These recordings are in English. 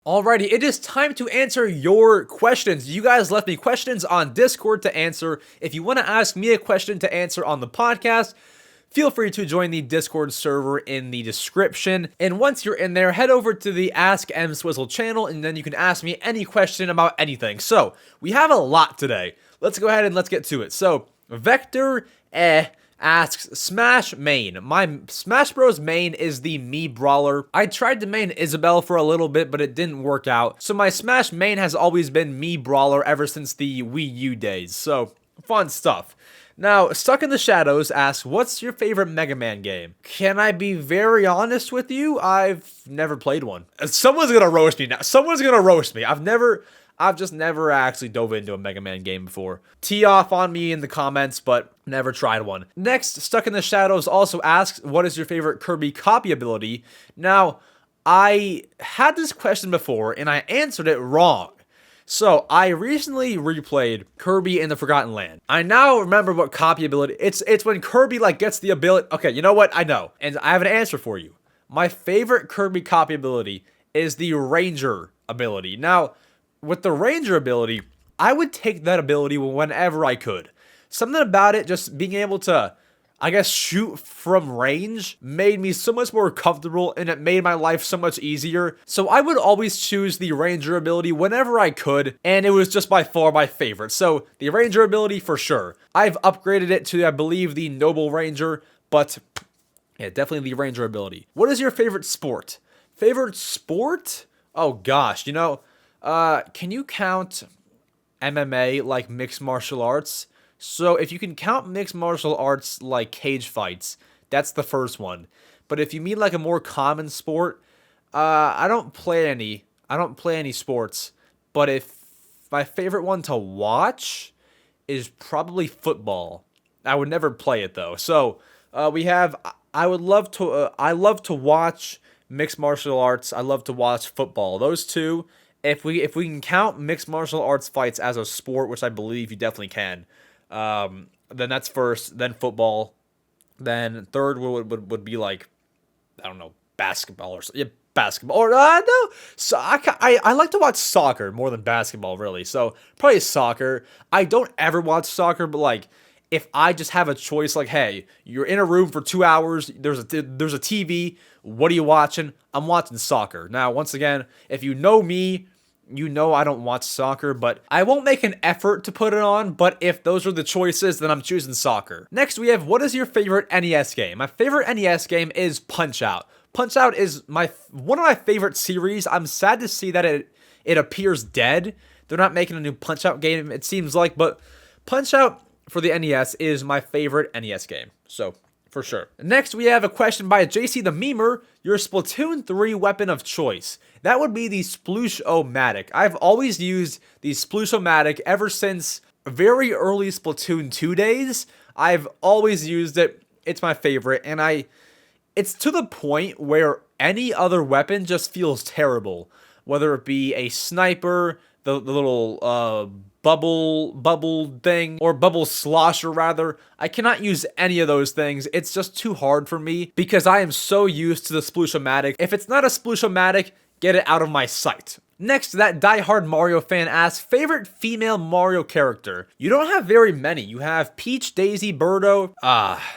Alrighty, it is time to answer your questions. You guys left me questions on Discord to answer. If you want to ask me a question to answer on the podcast, feel free to join the Discord server in the description. And once you're in there, head over to the Ask EmSwizzle channel, and then you can ask me any question about anything. So, we have a lot today. Let's go ahead and let's get to it. So, Vector asks, Smash main. My Smash Bros main is the Mii Brawler. I tried to main Isabelle for a little bit, but it didn't work out. So my Smash main has always been Mii Brawler ever since the Wii U days. So, fun stuff. Now, Stuck in the Shadows asks, what's your favorite Mega Man game? Can I be very honest with you? I've never played one. Someone's gonna roast me now. Someone's gonna roast me. I've just never actually dove into a Mega Man game before. Tee off on me in the comments, but never tried one. Next, Stuck in the Shadows also asks, what is your favorite Kirby copy ability? Now, I had this question before, and I answered it wrong. So, I recently replayed Kirby in the Forgotten Land. I now remember what copy ability... It's when Kirby, like, gets the ability... Okay, you know what? I know. And I have an answer for you. My favorite Kirby copy ability is the Ranger ability. Now, with the Ranger ability, I would take that ability whenever I could. Something about it, just being able to, I guess, shoot from range, made me so much more comfortable, and it made my life so much easier. So I would always choose the Ranger ability whenever I could, and it was just by far my favorite. So the Ranger ability for sure. I've upgraded it to, I believe, the Noble Ranger, but yeah, definitely the Ranger ability. What is your favorite sport? Favorite sport? Oh gosh, you know... can you count MMA like mixed martial arts? So if you can count mixed martial arts like cage fights, that's the first one. But if you mean like a more common sport, I don't play any sports. But if my favorite one to watch is probably football. I would never play it though. So we have. I love to watch mixed martial arts. I love to watch football. Those two. If we can count mixed martial arts fights as a sport, which I believe you definitely can, then that's first, then football, then third would be like, I don't know, basketball or yeah, basketball or no. So I like to watch soccer more than basketball really. So probably soccer. I don't ever watch soccer, but like if I just have a choice, like hey, you're in a room for 2 hours, there's a TV. What are you watching? I'm watching soccer. Now, once again, if you know me, you know I don't watch soccer, but I won't make an effort to put it on, but if those are the choices, then I'm choosing soccer. Next, we have, what is your favorite NES game? My favorite NES game is Punch-Out! Punch-Out! Is one of my favorite series. I'm sad to see that it appears dead. They're not making a new Punch-Out! Game, it seems like, but Punch-Out! For the NES is my favorite NES game, so for sure. Next, we have a question by JC the Memer. Your Splatoon 3 weapon of choice. That would be the Sploosh-O-Matic. I've always used the Sploosh-O-Matic ever since very early Splatoon 2 days. I've always used it. It's my favorite, and it's to the point where any other weapon just feels terrible. Whether it be a sniper, the little bubble thing, or bubble slosher rather. I cannot use any of those things. It's just too hard for me because I am so used to the Sploosh-O-Matic. If it's not a Sploosh-O-Matic, get it out of my sight. Next, that diehard Mario fan asks, favorite female Mario character? You don't have very many. You have Peach, Daisy, Birdo,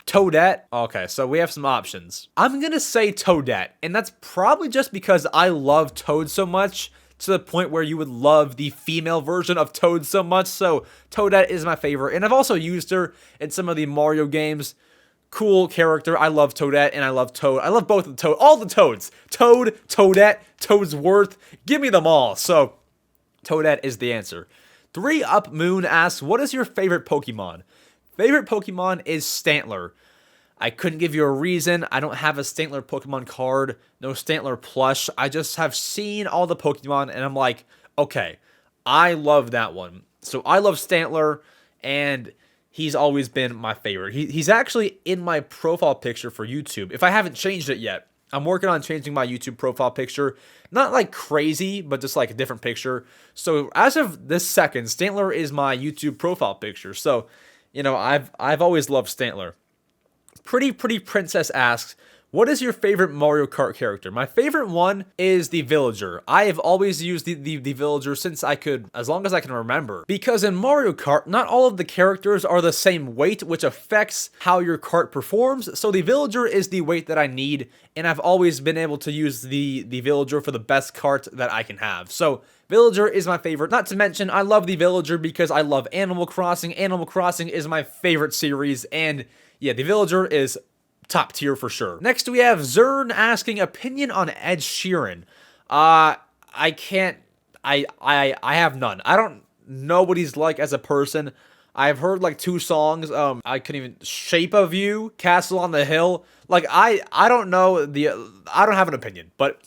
Toadette. Okay, so we have some options. I'm gonna say Toadette, and that's probably just because I love Toad so much, to the point where you would love the female version of Toad so much. So Toadette is my favorite, and I've also used her in some of the Mario games. Cool character. I love Toadette, and I love Toad. I love both of the Toad. All the Toads. Toad, Toadette, Toadsworth. Give me them all. So Toadette is the answer. 3Up Moon asks, what is your favorite Pokemon? Favorite Pokemon is Stantler. I couldn't give you a reason. I don't have a Stantler Pokemon card, no Stantler plush. I just have seen all the Pokemon, and I'm like, okay, I love that one. So I love Stantler, and he's always been my favorite. He's actually in my profile picture for YouTube, if I haven't changed it yet. I'm working on changing my YouTube profile picture. Not like crazy, but just like a different picture. So as of this second, Stantler is my YouTube profile picture. So, you know, I've always loved Stantler. Pretty Princess asks, What is your favorite Mario Kart character? My favorite one is the villager. I have always used the villager since as long as I can remember. Because in Mario Kart, not all of the characters are the same weight, which affects how your kart performs. So the villager is the weight that I need, and I've always been able to use the villager for the best kart that I can have. So villager is my favorite. Not to mention, I love the villager because I love Animal Crossing. Animal Crossing is my favorite series, and yeah, the villager is top tier for sure. Next, we have Zern asking opinion on Ed Sheeran. I have none. I don't know what he's like as a person. I've heard like 2 songs. I couldn't even Shape of You, Castle on the Hill. Like I don't know I don't have an opinion. But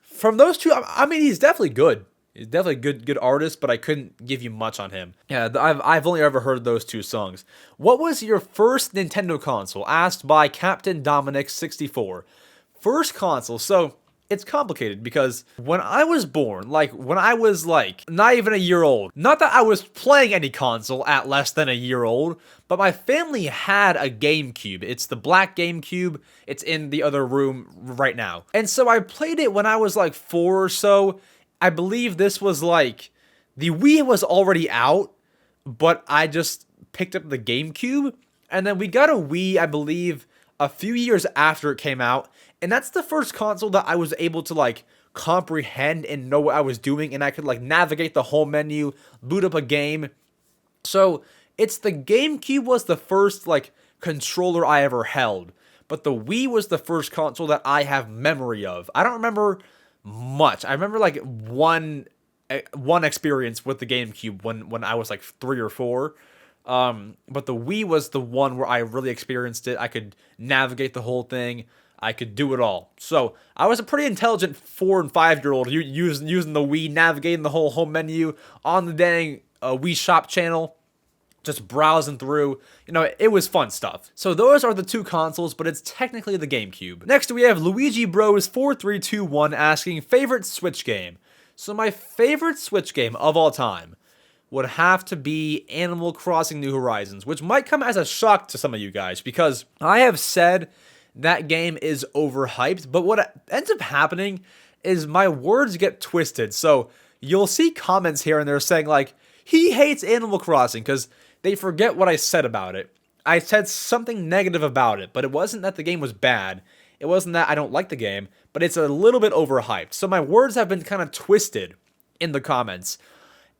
from those 2, I mean, he's definitely good. He's definitely a good artist, but I couldn't give you much on him. Yeah, I've only ever heard those 2 songs. What was your first Nintendo console? Asked by Captain Dominic 64. First console. So it's complicated because when I was born, like when I was like not even a year old, not that I was playing any console at less than a year old, but my family had a GameCube. It's the black GameCube. It's in the other room right now. And so I played it when I was like 4 or so. I believe this was like, the Wii was already out, but I just picked up the GameCube, and then we got a Wii, I believe, a few years after it came out, and that's the first console that I was able to, like, comprehend and know what I was doing, and I could, like, navigate the home menu, boot up a game. So, it's the GameCube was the first, like, controller I ever held, but the Wii was the first console that I have memory of. I don't remember much. I remember like one experience with the GameCube when I was like 3 or 4. But the Wii was the one where I really experienced it. I could navigate the whole thing. I could do it all. So I was a pretty intelligent 4 and 5-year-old using the Wii, navigating the whole home menu on the dang Wii Shop channel. Just browsing through, it was fun stuff. So those are the 2 consoles, but it's technically the GameCube. Next, we have Luigi Bros 4321 asking favorite Switch game. So my favorite Switch game of all time would have to be Animal Crossing New Horizons, which might come as a shock to some of you guys because I have said that game is overhyped, but what ends up happening is my words get twisted. So you'll see comments here and there saying like, he hates Animal Crossing because they forget what I said about it. I said something negative about it, but it wasn't that the game was bad. It wasn't that I don't like the game, but it's a little bit overhyped. So my words have been kind of twisted in the comments.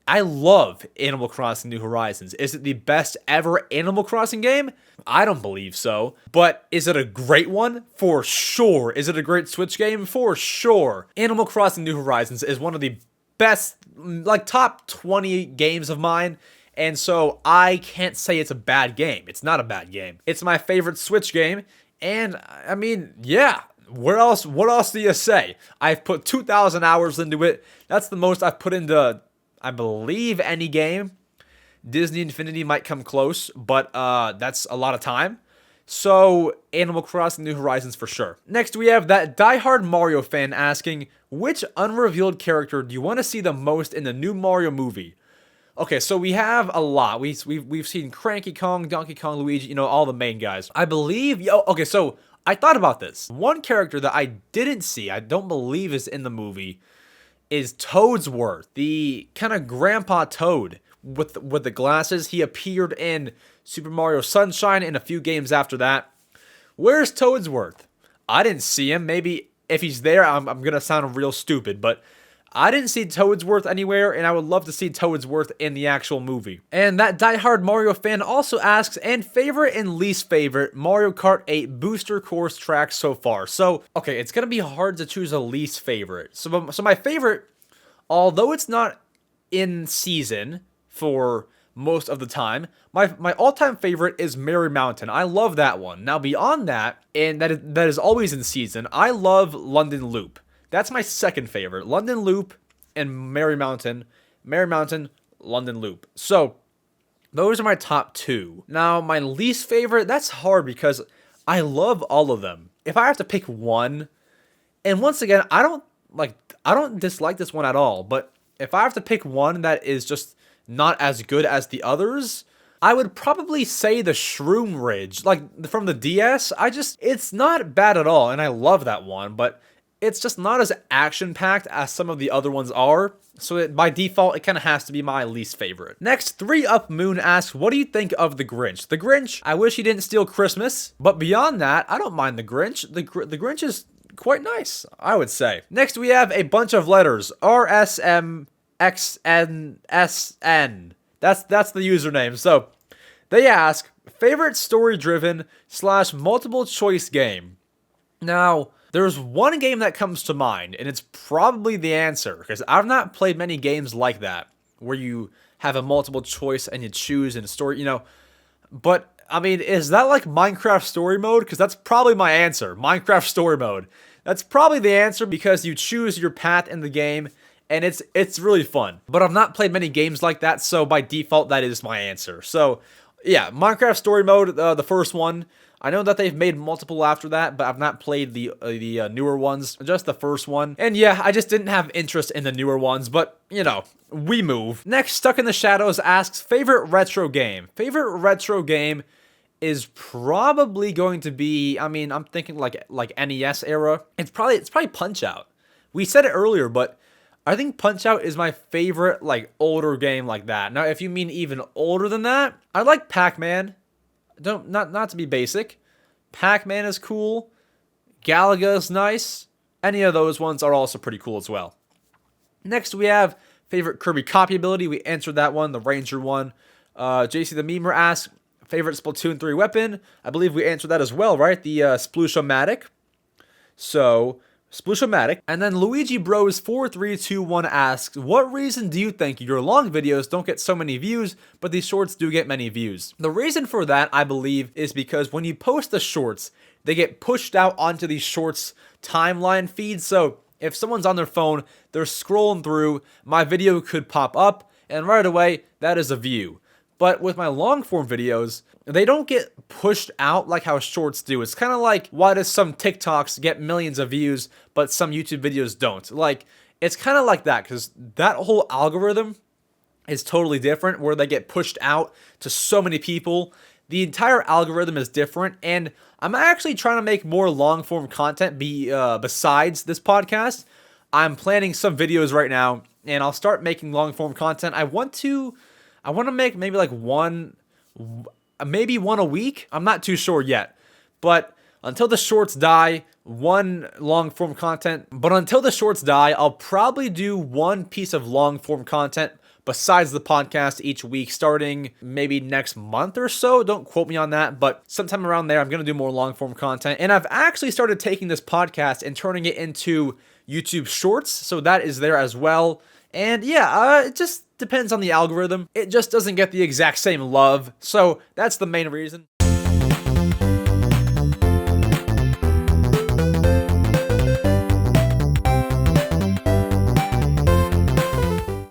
I love Animal Crossing New Horizons. Is it the best ever Animal Crossing game? I don't believe so. But is it a great one? For sure. Is it a great Switch game? For sure. Animal Crossing New Horizons is one of the best, like top 20 games of mine. And so I can't say it's a bad game. It's not a bad game. It's my favorite Switch game. And I mean, yeah, what else do you say? I've put 2,000 hours into it. That's the most I've put into, I believe, any game. Disney Infinity might come close, but that's a lot of time. So, Animal Crossing New Horizons for sure. Next, we have that diehard Mario fan asking, which unrevealed character do you want to see the most in the new Mario movie? Okay, so we have a lot. We've seen Cranky Kong, Donkey Kong, Luigi, all the main guys. I believe, okay, so I thought about this. One character that I didn't see, I don't believe is in the movie, is Toadsworth, the kind of grandpa Toad with the glasses. He appeared in Super Mario Sunshine and a few games after that. Where's Toadsworth? I didn't see him. Maybe if he's there, I'm going to sound real stupid, but I didn't see Toadsworth anywhere, and I would love to see Toadsworth in the actual movie. And that diehard Mario fan also asks, and favorite and least favorite Mario Kart 8 booster course tracks so far. So, okay, it's going to be hard to choose a least favorite. So my favorite, although it's not in season for most of the time, my all-time favorite is Merry Mountain. I love that one. Now, beyond that, and that is always in season, I love London Loop. That's my second favorite. London Loop and Merry Mountain. Merry Mountain, London Loop. So, those are my top 2. Now, my least favorite, that's hard because I love all of them. If I have to pick one, and once again, I don't dislike this one at all, but if I have to pick one that is just not as good as the others, I would probably say the Shroom Ridge, like from the DS. It's not bad at all, and I love that one, but it's just not as action-packed as some of the other ones are, so by default, it kind of has to be my least favorite. Next, 3 Up Moon asks, what do you think of The Grinch? The Grinch, I wish he didn't steal Christmas, but beyond that, I don't mind The Grinch. The Grinch is quite nice, I would say. Next, we have a bunch of letters, RSMXNSN. That's the username. So, they ask, favorite story-driven / multiple choice game? Now, there's one game that comes to mind, and it's probably the answer, because I've not played many games like that, where you have a multiple choice and you choose in a story, you know. But, I mean, is that like Minecraft story mode? Because that's probably my answer, Minecraft story mode. That's probably the answer, because you choose your path in the game, and it's really fun. But I've not played many games like that, so by default, that is my answer. So, yeah, Minecraft story mode, the first one. I know that they've made multiple after that, but I've not played the newer ones, just the first one. And yeah, I just didn't have interest in the newer ones, but, you know, we move. Next, Stuck in the Shadows asks, favorite retro game? Favorite retro game is probably going to be, I mean, I'm thinking like NES era. It's probably Punch-Out. We said it earlier, but I think Punch-Out is my favorite, like, older game like that. Now, if you mean even older than that, I like Pac-Man. Not to be basic. Pac-Man is cool. Galaga is nice. Any of those ones are also pretty cool as well. Next, we have favorite Kirby copy ability. We answered that one, the Ranger one. JC the Memer asks, favorite Splatoon 3 weapon. I believe we answered that as well, right? The Splooshomatic. So, Splooshomatic. And then Luigi Bros 4321 asks, what reason do you think your long videos don't get so many views, but these shorts do get many views? The reason for that, I believe, is because when you post the shorts, they get pushed out onto these shorts timeline feeds. So if someone's on their phone, they're scrolling through, my video could pop up, and right away, that is a view. But with my long form videos, they don't get pushed out like how shorts do. It's kind of like, why does some TikToks get millions of views, but some YouTube videos don't? Like, it's kind of like that, because that whole algorithm is totally different, where they get pushed out to so many people. The entire algorithm is different, and I'm actually trying to make more long form content besides this podcast. I'm planning some videos right now, and I'll start making long form content. I want to make maybe like maybe one a week. I'm not too sure yet. But until the shorts die, one long form content. But until the shorts die, I'll probably do one piece of long form content besides the podcast each week, starting maybe next month or so. Don't quote me on that, but sometime around there, I'm going to do more long form content. And I've actually started taking this podcast and turning it into YouTube shorts. So that is there as well. And yeah, it just depends on the algorithm. It just doesn't get the exact same love. So that's the main reason.